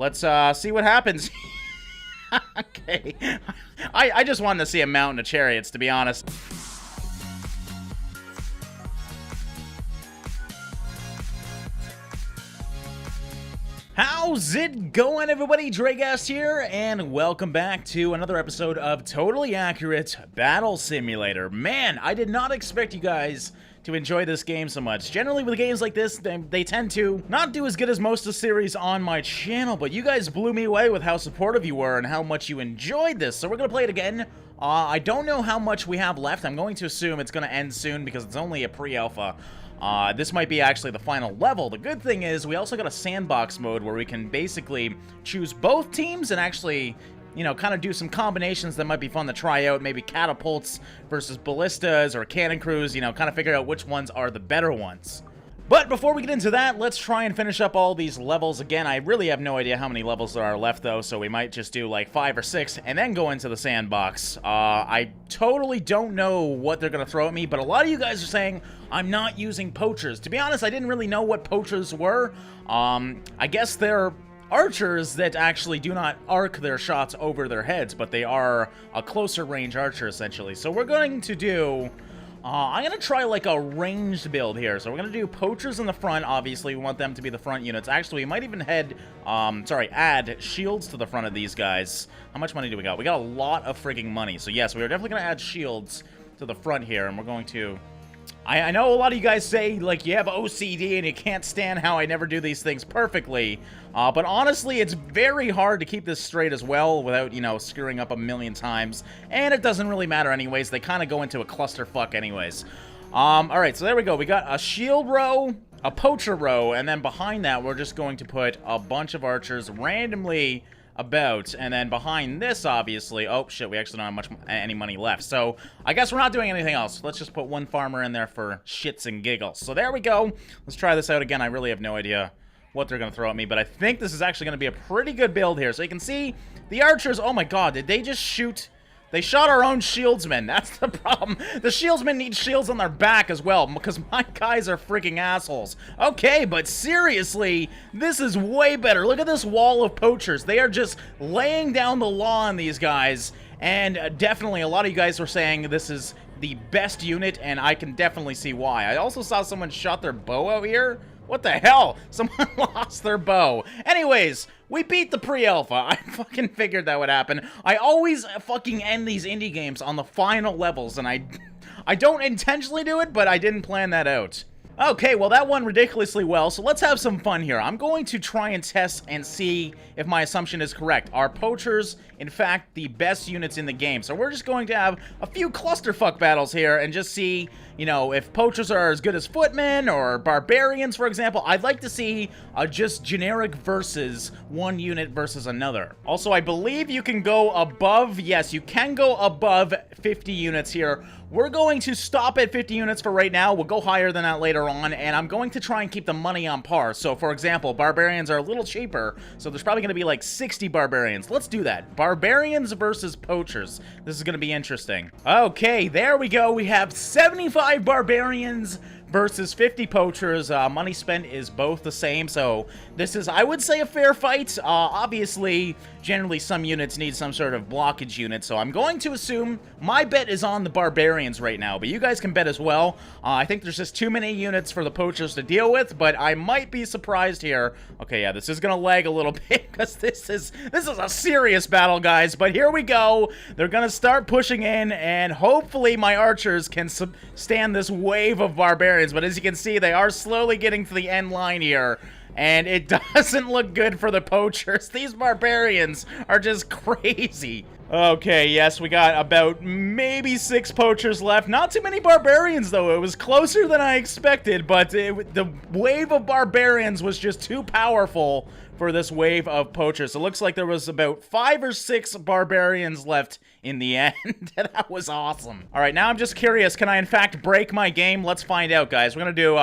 let's see what happens. Okay. I just wanted to see a mountain of chariots, to be honest. How's it going, everybody? Dragast here, and welcome back to another episode of Totally Accurate Battle Simulator. Man, I did not expect you guys to enjoy this game so much. Generally, with games like this, they tend to not do as good as most of the series on my channel, but you guys blew me away with how supportive you were and how much you enjoyed this, so we're gonna play it again. I don't know how much we have left. I'm going to assume it's gonna end soon because it's only a pre-alpha. This might be actually the final level. The good thing is we also got a sandbox mode where we can basically choose both teams and actually, you know, kind of do some combinations that might be fun to try out. Maybe catapults versus ballistas or cannon crews, you know, kind of figure out which ones are the better ones. But before we get into that, let's try and finish up all these levels again. I really have no idea how many levels there are left, though, so we might just do like 5 or 6 and then go into the sandbox. I totally don't know what they're going to throw at me, but a lot of you guys are saying I'm not using poachers. To be honest, I didn't really know what poachers were. I guess they're archers that actually do not arc their shots over their heads, but they are a closer range archer, essentially. So we're going to do... I'm going to try like a ranged build here. So we're going to do poachers in the front. Obviously, we want them to be the front units. Actually, we might even add shields to the front of these guys. How much money do we got? We got a lot of frigging money. So yes, we are definitely going to add shields to the front here. And we're going to... I know a lot of you guys say, like, you have OCD and you can't stand how I never do these things perfectly. But honestly, it's very hard to keep this straight as well without, you know, screwing up a million times. And it doesn't really matter anyways. They kind of go into a clusterfuck anyways. Alright, so there we go. We got a shield row, a poacher row, and then behind that, we're just going to put a bunch of archers randomly about, and then behind this, obviously, oh shit, we actually don't have any money left, so I guess we're not doing anything else. Let's just put one farmer in there for shits and giggles. So there we go. Let's try this out again. I really have no idea what they're gonna throw at me, but I think this is actually gonna be a pretty good build here. So you can see the archers. Oh my god, did they just shoot? They shot our own shieldsmen. That's the problem. The shieldsmen need shields on their back as well, because my guys are freaking assholes. Okay, but seriously, this is way better. Look at this wall of poachers. They are just laying down the law on these guys, and definitely a lot of you guys were saying this is the best unit, and I can definitely see why. I also saw someone shot their bow out here. What the hell? Someone lost their bow. Anyways, we beat the pre-alpha. I fucking figured that would happen. I always fucking end these indie games on the final levels, and I don't intentionally do it, but I didn't plan that out. Okay, well that went ridiculously well, so let's have some fun here. I'm going to try and test and see if my assumption is correct. Are poachers, in fact, the best units in the game? So we're just going to have a few clusterfuck battles here and just see, you know, if poachers are as good as footmen or barbarians, for example. I'd like to see just generic versus one unit versus another. Also, I believe you can go above, yes, you can go above 50 units here. We're going to stop at 50 units for right now. We'll go higher than that later on, and I'm going to try and keep the money on par. So, for example, barbarians are a little cheaper, so there's probably going to be like 60 barbarians. Let's do that. Barbarians versus poachers. This is going to be interesting. Okay, there we go. We have 75 barbarians versus 50 poachers. Money spent is both the same, so this is, I would say, a fair fight. Obviously, generally some units need some sort of blockage unit, so I'm going to assume my bet is on the barbarians right now, but you guys can bet as well. I think there's just too many units for the poachers to deal with, but I might be surprised here. Okay, yeah, this is gonna lag a little bit because this is a serious battle, guys, but here we go. They're gonna start pushing in, and hopefully my archers can stand this wave of barbarians, but as you can see, they are slowly getting to the end line here. And it doesn't look good for the poachers. These barbarians are just crazy. Okay, yes, we got about maybe 6 poachers left. Not too many barbarians, though. It was closer than I expected, but the wave of barbarians was just too powerful for this wave of poachers. It looks like there was about 5 or 6 barbarians left in the end. That was awesome. All right, now I'm just curious. Can I, in fact, break my game? Let's find out, guys. We're going to do,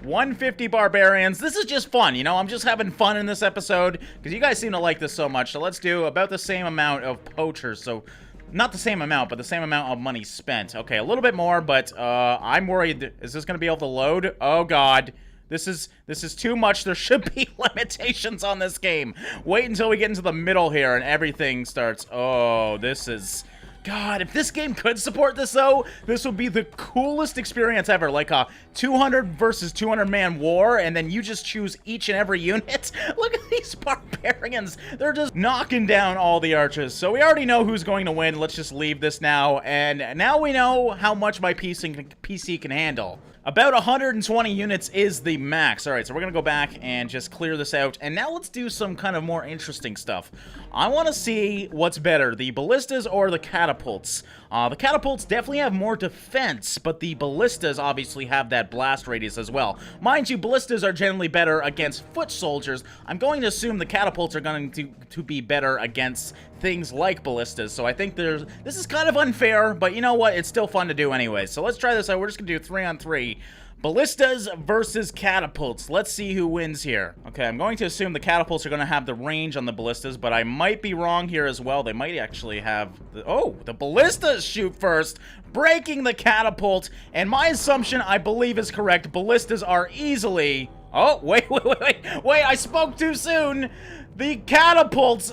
150 barbarians. This is just fun, you know? I'm just having fun in this episode because you guys seem to like this so much. So let's do about the same amount of poachers. So not the same amount, but the same amount of money spent. Okay, a little bit more, but I'm worried. Is this going to be able to load? Oh, God. This is too much. There should be limitations on this game. Wait until we get into the middle here and everything starts. Oh, this is... God, if this game could support this, though, this would be the coolest experience ever. Like a 200 versus 200 man war, and then you just choose each and every unit. Look at these barbarians. They're just knocking down all the archers. So we already know who's going to win. Let's just leave this now. And now we know how much my PC can handle. About 120 units is the max. All right, so we're going to go back and just clear this out. And now let's do some kind of more interesting stuff. I want to see what's better, the ballistas or the catapults. The catapults definitely have more defense, but the ballistas obviously have that blast radius as well. Mind you, ballistas are generally better against foot soldiers. I'm going to assume the catapults are going to be better against things like ballistas. So I think this is kind of unfair, but you know what? It's still fun to do anyway. So let's try this out. We're just going to do 3-on-3. Ballistas versus catapults. Let's see who wins here. Okay, I'm going to assume the catapults are going to have the range on the ballistas, but I might be wrong here as well. They might actually have... the ballistas shoot first, breaking the catapult. And my assumption, I believe, is correct. Ballistas are easily... Oh, wait, I spoke too soon. The catapults...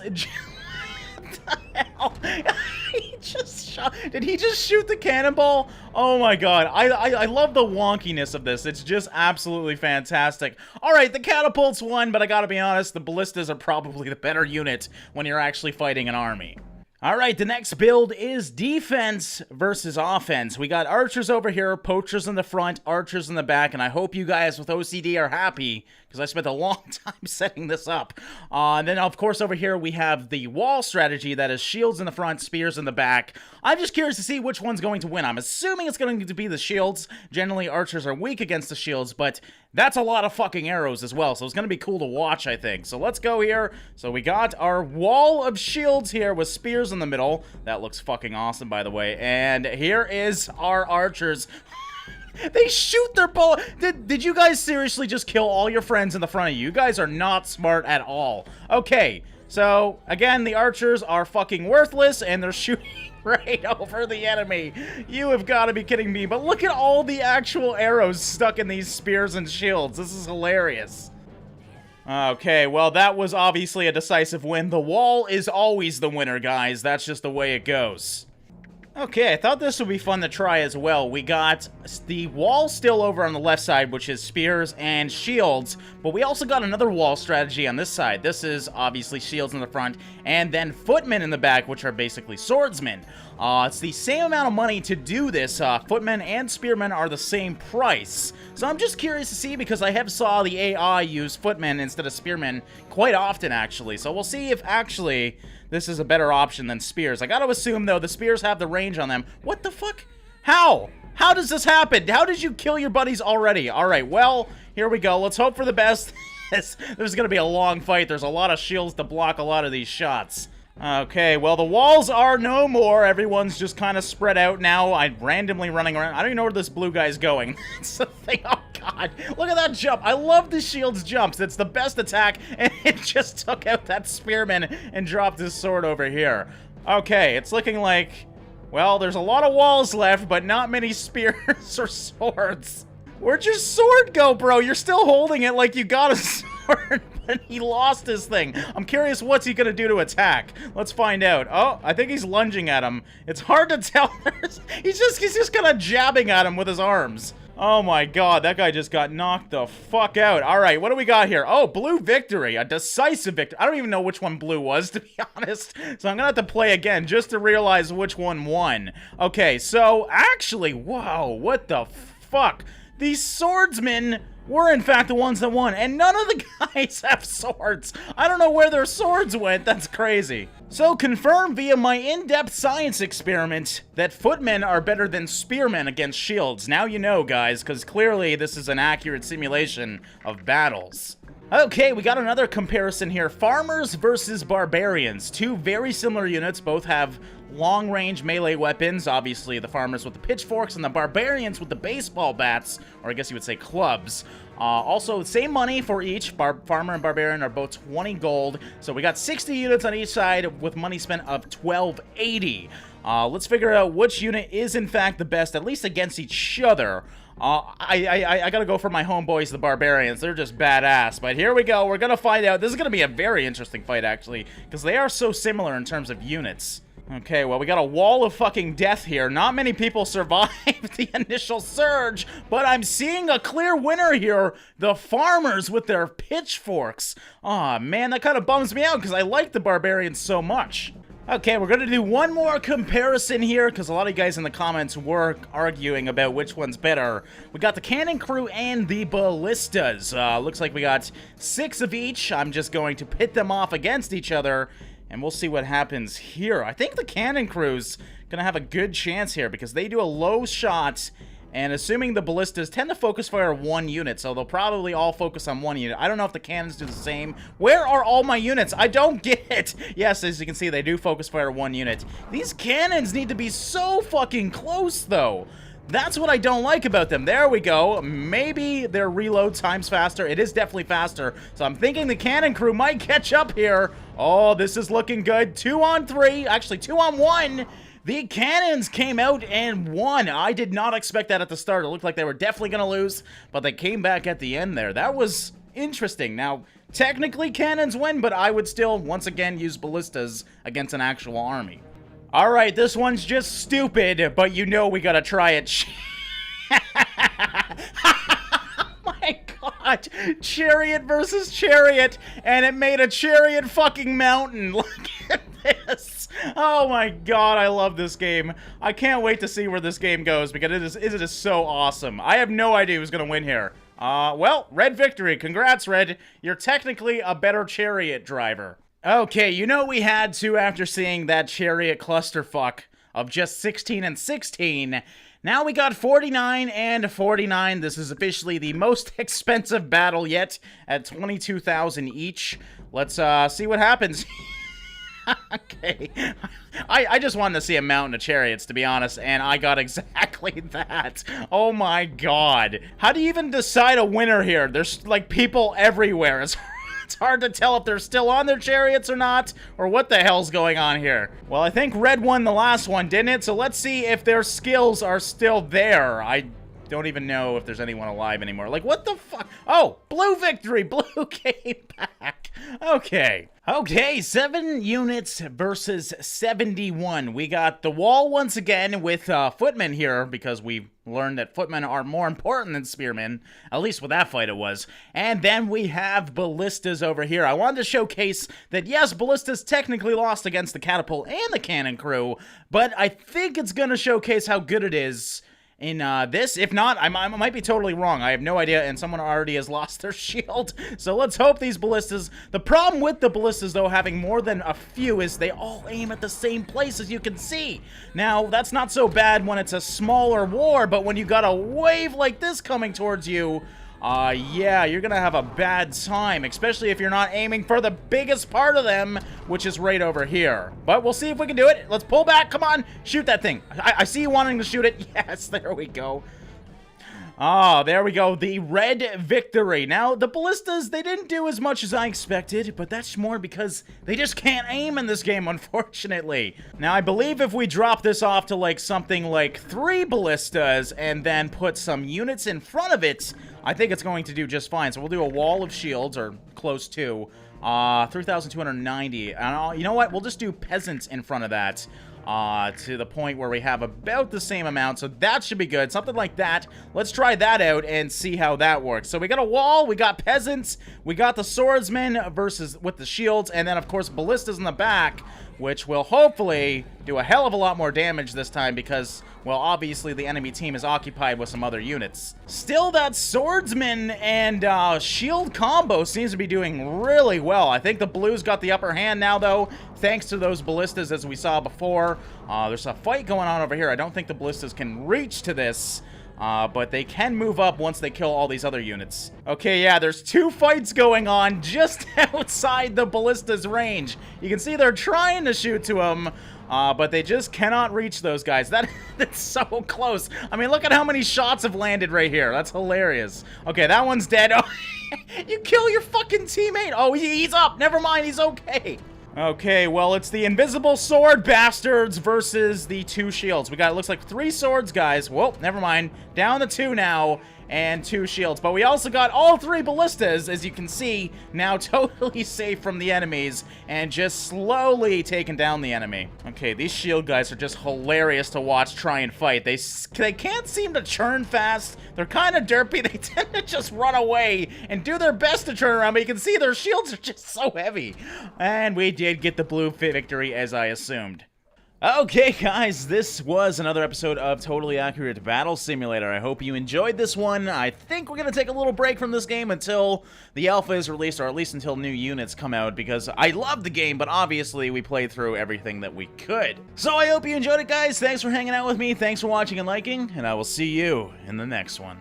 What the hell? He just shot. Did he just shoot the cannonball? Oh my god. I love the wonkiness of this. It's just absolutely fantastic. Alright, the catapults won, but I gotta be honest, the ballistas are probably the better unit when you're actually fighting an army. Alright, the next build is defense versus offense. We got archers over here, poachers in the front, archers in the back, and I hope you guys with OCD are happy, because I spent a long time setting this up. And then, of course, over here we have the wall strategy that is shields in the front, spears in the back. I'm just curious to see which one's going to win. I'm assuming it's going to be the shields. Generally, archers are weak against the shields, but that's a lot of fucking arrows as well, so it's going to be cool to watch, I think. So let's go here. So we got our wall of shields here with spears in the middle. That looks fucking awesome, by the way. And here is our archers. They shoot their bow. Did you guys seriously just kill all your friends in the front of you? You guys are not smart at all. Okay, so again, the archers are fucking worthless and they're shooting right over the enemy. You have got to be kidding me. But look at all the actual arrows stuck in these spears and shields. This is hilarious. Okay, well, that was obviously a decisive win. The wall is always the winner, guys. That's just the way it goes. Okay, I thought this would be fun to try as well. We got the wall still over on the left side, which is spears and shields, but we also got another wall strategy on this side. This is obviously shields in the front, and then footmen in the back, which are basically swordsmen. It's the same amount of money to do this. Footmen and spearmen are the same price. So I'm just curious to see, because I have saw the AI use footmen instead of spearmen quite often, actually. So we'll see if actually this is a better option than spears. I gotta assume, though, the spears have the range on them. What the fuck? How? How does this happen? How did you kill your buddies already? Alright, well, here we go. Let's hope for the best. There's gonna be a long fight. There's a lot of shields to block a lot of these shots. Okay, well, the walls are no more. Everyone's just kind of spread out now. I'm randomly running around. I don't even know where this blue guy's going. That's the thing. Oh, God. Look at that jump. I love the shield's jumps. It's the best attack, and it just took out that spearman and dropped his sword over here. Okay, it's looking like, well, there's a lot of walls left, but not many spears or swords. Where'd your sword go, bro? You're still holding it like you got a sword, but he lost his thing. I'm curious what's he gonna do to attack. Let's find out. Oh, I think he's lunging at him. It's hard to tell. He's just kind of jabbing at him with his arms. Oh my god, that guy just got knocked the fuck out. Alright, what do we got here? Oh, blue victory. A decisive victory. I don't even know which one blue was, to be honest. So I'm gonna have to play again just to realize which one won. Okay, so actually, whoa, what the fuck? These swordsmen were in fact the ones that won, and none of the guys have swords. I don't know where their swords went. That's crazy. So confirmed via my in-depth science experiment that footmen are better than spearmen against shields. Now you know, guys, because clearly this is an accurate simulation of battles. Okay, we got another comparison here. Farmers versus barbarians. Two very similar units. Both have long-range melee weapons. Obviously, the farmers with the pitchforks and the barbarians with the baseball bats, or I guess you would say clubs. Also, same money for each. Farmer and barbarian are both 20 gold. So we got 60 units on each side with money spent of 1280. Let's figure out which unit is in fact the best, at least against each other. I gotta go for my homeboys, the barbarians. They're just badass. But here we go. We're gonna find out. This is gonna be a very interesting fight, actually, because they are so similar in terms of units. Okay, well, we got a wall of fucking death here. Not many people survived the initial surge, but I'm seeing a clear winner here. The farmers with their pitchforks. Aw, man, that kind of bums me out because I like the barbarians so much. Okay, we're gonna do one more comparison here because a lot of you guys in the comments were arguing about which one's better. We got the cannon crew and the ballistas. Looks like we got 6 of each. I'm just going to pit them off against each other, and we'll see what happens here. I think the cannon crew's gonna have a good chance here because they do a low shot, and assuming the ballistas tend to focus fire 1 unit, so they'll probably all focus on 1 unit. I don't know if the cannons do the same. Where are all my units? I don't get it. Yes, as you can see, they do focus fire 1 unit. These cannons need to be so fucking close, though. That's what I don't like about them. There we go. Maybe their reload time's faster. It is definitely faster. So I'm thinking the cannon crew might catch up here. Oh, this is looking good. 2 on 3. Actually, 2 on 1. The cannons came out and won. I did not expect that at the start. It looked like they were definitely going to lose, but they came back at the end there. That was interesting. Now, technically cannons win, but I would still, once again, use ballistas against an actual army. Alright, this one's just stupid, but you know we gotta try it. My god! Chariot versus Chariot, and it made a Chariot fucking mountain. Look at this. Oh my god, I love this game. I can't wait to see where this game goes, because it is so awesome. I have no idea who's gonna win here. Well, Red victory. Congrats, Red. You're technically a better Chariot driver. Okay, you know we had to after seeing that Chariot clusterfuck of just 16 and 16. Now we got 49 and 49. This is officially the most expensive battle yet at 22,000 each. Let's see what happens. Okay. I just wanted to see a mountain of chariots, to be honest, and I got exactly that. Oh my god. How do you even decide a winner here? There's like people everywhere. It's hard to tell if they're still on their chariots or not, or what the hell's going on here. Well, I think Red won the last one, didn't it? So let's see if their skills are still there. I don't even know if there's anyone alive anymore. Like, what the fuck? Oh, Blue victory. Blue came back. Okay. Okay, 7 units versus 71. We got the wall once again with footmen here, because we learned that footmen are more important than spearmen. At least with that fight it was. And then we have ballistas over here. I wanted to showcase that, yes, ballistas technically lost against the catapult and the cannon crew, but I think it's going to showcase how good it is in this. If not, I might be totally wrong. I have no idea, and someone already has lost their shield. So let's hope these ballistas... The problem with the ballistas, though, having more than a few, is they all aim at the same place, as you can see. Now, that's not so bad when it's a smaller war, but when you got a wave like this coming towards you... yeah, you're gonna have a bad time, especially if you're not aiming for the biggest part of them, which is right over here. But we'll see if we can do it. Let's pull back. Come on, shoot that thing. I see you wanting to shoot it. Yes, there we go. Ah, there we go. The red victory. Now, the ballistas, they didn't do as much as I expected, but that's more because they just can't aim in this game, unfortunately. Now, I believe if we drop this off to, like, something like 3 ballistas and then put some units in front of it, I think it's going to do just fine. So we'll do a wall of shields, or close to, 3,290. And you know what? We'll just do peasants in front of that. To the point where we have about the same amount, so that should be good. Something like that. Let's try that out and see how that works. So we got a wall, we got peasants, we got the swordsmen versus with the shields, and then of course ballistas in the back, which will hopefully do a hell of a lot more damage this time because, well, obviously the enemy team is occupied with some other units. Still, that swordsman and shield combo seems to be doing really well. I think the blues got the upper hand now, though, thanks to those ballistas as we saw before. There's a fight going on over here. I don't think the ballistas can reach to this. But they can move up once they kill all these other units. Okay, yeah, there's 2 fights going on just outside the ballista's range. You can see they're trying to shoot to them, but they just cannot reach those guys. That's so close. I mean, look at how many shots have landed right here. That's hilarious. Okay, that one's dead. Oh, you kill your fucking teammate. Oh, he's up. Never mind, he's okay. Okay, well, it's the invisible sword bastards versus the 2 shields. We got, it looks like 3 swords, guys. Whoa, never mind. Down to 2 now, and 2 shields. But we also got all 3 ballistas, as you can see, now totally safe from the enemies, and just slowly taking down the enemy. Okay, these shield guys are just hilarious to watch try and fight. They can't seem to turn fast. They're kind of derpy. They tend to just run away and do their best to turn around, but you can see their shields are just so heavy. And we did get the blue victory, as I assumed. Okay, guys, this was another episode of Totally Accurate Battle Simulator. I hope you enjoyed this one. I think we're going to take a little break from this game until the alpha is released, or at least until new units come out, because I love the game, but obviously we played through everything that we could. So I hope you enjoyed it, guys. Thanks for hanging out with me. Thanks for watching and liking, and I will see you in the next one.